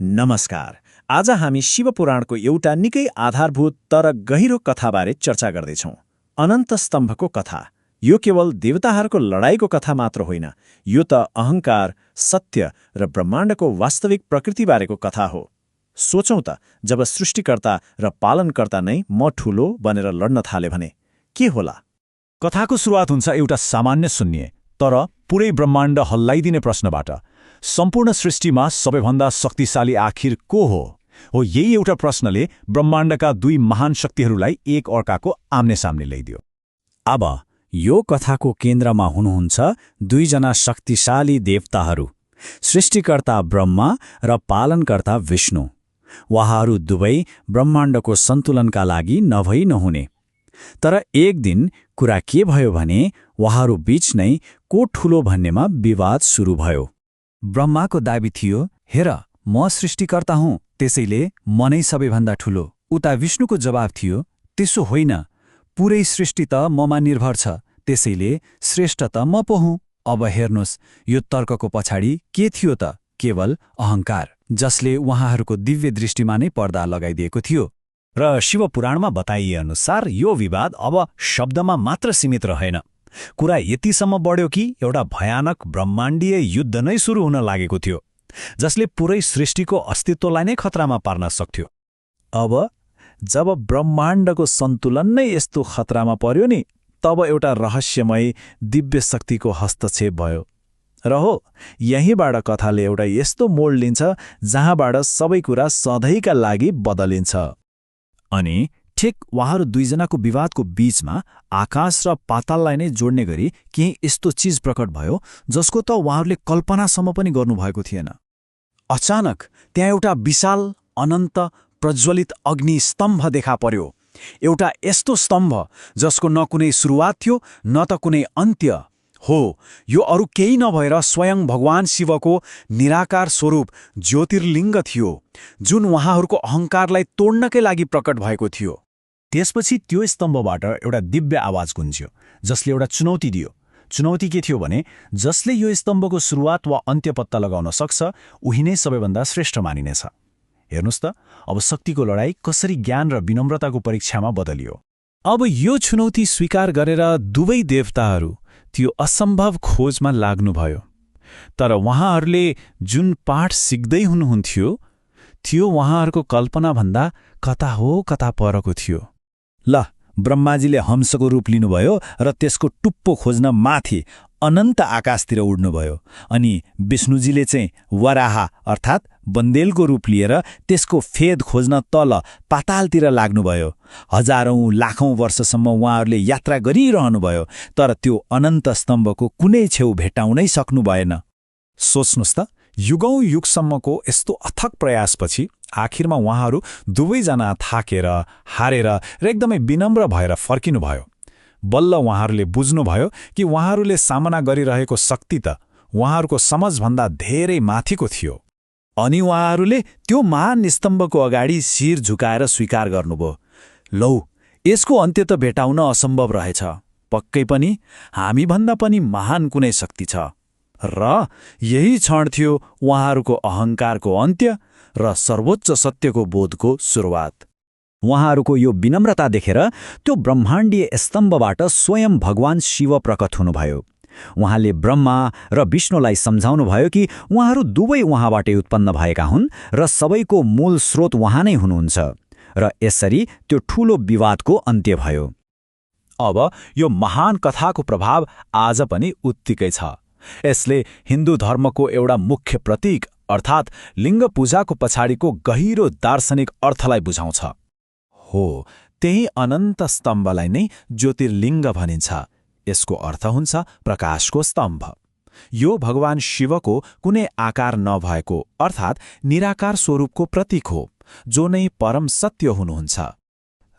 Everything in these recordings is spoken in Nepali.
नमस्कार। आज हामी शिवपुराणको एउटा निकै आधारभूत तर गहिरो कथाबारे चर्चा गर्दैछौँ। अनन्त स्तम्भको कथा। यो केवल देवताहरूको लडाईँको कथा मात्र होइन, यो त अहङ्कार, सत्य र ब्रह्माण्डको वास्तविक प्रकृतिबारेको कथा हो। सोचौँ त, जब सृष्टिकर्ता र पालनकर्ता नै म ठूलो भनेर लड्न थाले भने के होला? कथाको सुरुवात हुन्छ एउटा सामान्य शून्य तर पुरै ब्रह्माण्ड हल्लाइदिने प्रश्नबाट। सम्पूर्ण सृष्टिमा सबैभन्दा शक्तिशाली आखिर को हो? यही एउटा प्रश्नले ब्रह्माण्डका दुई महान शक्तिहरूलाई एक अर्काको आम्नेसाम्ने ल्याइदियो। अब यो कथाको केन्द्रमा हुनुहुन्छ दुईजना शक्तिशाली देवताहरू, सृष्टिकर्ता ब्रह्मा र पालनकर्ता विष्णु। उहाँहरू दुवै ब्रह्माण्डको सन्तुलनका लागि नभई नहुने। तर एक दिन कुरा के भयो भने उहाँहरू बीच नै को ठूलो भन्नेमा विवाद सुरु भयो। ब्रह्माको दाबी थियो, हेर म सृष्टिकर्ता हुँ, त्यसैले म नै सबैभन्दा ठूलो। उता विष्णुको जवाब थियो, त्यसो होइन, पुरै सृष्टि त ममा निर्भर छ, त्यसैले श्रेष्ठ त म पो हुँ। अब हेर्नुहोस्, यो तर्कको पछाडि के थियो त? केवल अहङ्कार, जसले उहाँहरूको दिव्य दृष्टिमा नै पर्दा लगाइदिएको थियो। र शिवपुराणमा बताइएअनुसार यो विवाद अब शब्दमा मात्र सीमित रहेन। कुरा यतिसम्म बढ्यो कि एउटा भयानक ब्रह्माण्डीय युद्ध नै सुरु हुन लागेको थियो, जसले पुरै सृष्टिको अस्तित्वलाई नै खतरामा पार्न सक्थ्यो। अब जब ब्रह्माण्डको सन्तुलन नै यस्तो खतरामा पर्यो नि, तब एउटा रहस्यमय दिव्य शक्तिको हस्तक्षेप भयो। र हो, यहीँबाट कथाले एउटा यस्तो मोड लिन्छ जहाँबाट सबै कुरा सधैँका लागि बदलिन्छ। अनि ठिक उहाँहरू दुईजनाको विवादको बीचमा आकाश र पाताललाई नै जोड्ने गरी केही यस्तो चिज प्रकट भयो जसको त उहाँहरूले कल्पनासम्म पनि गर्नुभएको थिएन। अचानक त्यहाँ एउटा विशाल अनन्त प्रज्वलित अग्नि स्तम्भ देखा पर्यो। एउटा यस्तो स्तम्भ जसको न कुनै सुरुवात थियो न त कुनै अन्त्य। हो, यो अरू केही नभएर स्वयं भगवान शिवको निराकार स्वरूप ज्योतिर्लिङ्ग थियो, जुन उहाँहरूको अहङ्कारलाई तोड्नकै लागि प्रकट भएको थियो। त्यसपछि त्यो स्तम्भबाट एउटा दिव्य आवाज गुन्ज्यो, जसले एउटा चुनौती दियो। चुनौती के थियो भने, जसले यो स्तम्भको सुरुवात वा अन्त्य पत्ता लगाउन सक्छ, उही नै सबैभन्दा श्रेष्ठ मानिनेछ। हेर्नुहोस् त, अब शक्तिको लडाईँ कसरी ज्ञान र विनम्रताको परीक्षामा बदलियो। अब यो चुनौती स्वीकार गरेर दुवै देवताहरू त्यो असम्भव खोजमा लाग्नुभयो। तर उहाँहरूले जुन पाठ सिक्दै हुनुहुन्थ्यो त्यो उहाँहरूको कल्पनाभन्दा कता हो कता परको थियो। ल, ब्रह्माजीले हंसको रूप लिनुभयो र त्यसको टुप्पो खोज्न माथि अनन्त आकाशतिर उड्नुभयो। अनि विष्णुजीले चाहिँ वराह अर्थात् बन्देलको रूप लिएर त्यसको फेद खोज्न तल पातालतिर लाग्नुभयो। हजारौं लाखौं वर्षसम्म उहाँहरूले यात्रा गरिरहनुभयो, तर त्यो अनन्त स्तम्भको कुनै छेउ भेट्टाउनै सक्नु भएन। सोच्नुहोस् त, युगौं युगसम्मको यस्तो अथक प्रयासपछि आखिरमा उहाँहरू दुवैजना थाकेर, हारेर र एकदमै विनम्र भएर फर्किनुभयो। बल्ल उहाँहरूले बुझ्नुभयो कि उहाँहरूले सामना गरिरहेको शक्ति त उहाँहरूको समझभन्दा धेरै माथिको थियो। अनि उहाँहरूले त्यो महान स्तम्भको अगाडि शिर झुकाएर स्वीकार गर्नुभयो, लौ, यसको अन्त्य त भेटाउन असम्भव रहेछ। पक्कै पनि हामीभन्दा पनि महान कुनै शक्ति छ। र यही क्षण थियो उहाँहरूको अहङ्कारको अन्त्य र सर्वोच्च सत्यको बोधको सुरुवात। उहाँहरूको यो विनम्रता देखेर त्यो ब्रह्माण्डीय स्तम्भबाट स्वयं भगवान शिव प्रकट हुनुभयो। उहाँले ब्रह्मा र विष्णुलाई सम्झाउनुभयो कि उहाँहरू दुवै उहाँबाटै उत्पन्न भएका हुन् र सबैको मूल स्रोत उहाँ नै हुनुहुन्छ। र यसरी त्यो ठूलो विवादको अन्त्य भयो। अब यो महान कथाको प्रभाव आज पनि उत्तिकै छ। यसले हिन्दू धर्मको एउटा मुख्य प्रतीक अर्थात् लिङ्ग पूजाको पछाडिको गहिरो दार्शनिक अर्थलाई बुझाउँछ। हो, त्यही अनन्त स्तम्भलाई नै ज्योतिर्लिङ्ग भनिन्छ। यसको अर्थ हुन्छ प्रकाशको स्तम्भ। यो भगवान शिवको कुनै आकार नभएको अर्थात् निराकार स्वरूपको प्रतीक हो, जो नै परम सत्य हुनुहुन्छ।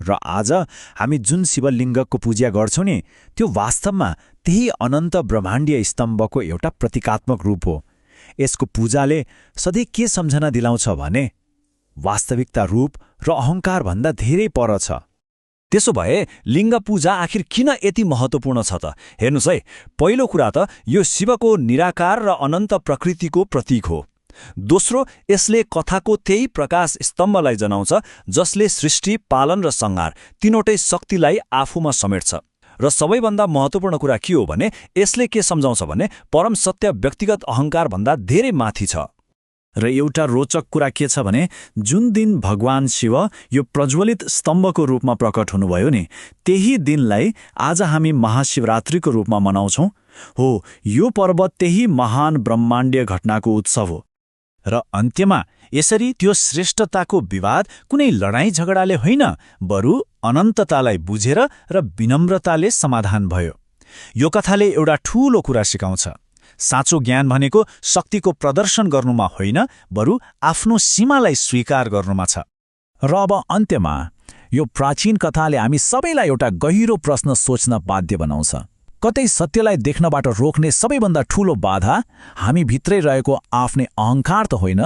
र आज हामी जुन शिवलिङ्गको पूजा गर्छौँ नि, त्यो वास्तवमा त्यही अनन्त ब्रह्माण्डीय स्तम्भको एउटा प्रतीकात्मक रूप हो। यसको पूजाले सधैँ के सम्झना दिलाउँछ भने वास्तविकता रूप र अहङ्कारभन्दा धेरै पर छ। त्यसो भए लिङ्ग पूजा आखिर किन यति महत्त्वपूर्ण छ त? हेर्नुहोस् है, पहिलो कुरा त यो शिवको निराकार र अनन्त प्रकृतिको प्रतीक हो। दोस्रो, यसले कथाको त्यही प्रकाश स्तम्भलाई जनाउँछ जसले सृष्टि, पालन र संहार तीनवटै शक्तिलाई आफूमा समेट्छ। र सबैभन्दा महत्त्वपूर्ण कुरा के हो भने यसले के सम्झाउँछ भने परम सत्य व्यक्तिगत अहङ्कारभन्दा धेरै माथि छ। र एउटा रोचक कुरा के छ भने जुन दिन भगवान शिव यो प्रज्वलित स्तम्भको रूपमा प्रकट हुनुभयो नि, त्यही दिनलाई आज हामी महाशिवरात्रिको रूपमा मनाउँछौं। हो, यो पर्व त्यही महान ब्रह्माण्डीय घटनाको उत्सव हो। र अन्त्यमा यसरी त्यो श्रेष्ठताको विवाद कुनै लडाईँ झगडाले होइन, बरु अनन्ततालाई बुझेर र विनम्रताले समाधान भयो। यो कथाले एउटा ठूलो कुरा सिकाउँछ। साँचो ज्ञान भनेको शक्तिको प्रदर्शन गर्नुमा होइन, बरु आफ्नो सीमालाई स्वीकार गर्नुमा छ। र अब अन्त्यमा यो प्राचीन कथाले हामी सबैलाई एउटा गहिरो प्रश्न सोच्न बाध्य बनाउँछ। कतै सत्यलाई देख्नबाट रोक्ने सबैभन्दा ठूलो बाधा हामी भित्रै रहेको आफ्नै अहङ्कार त होइन,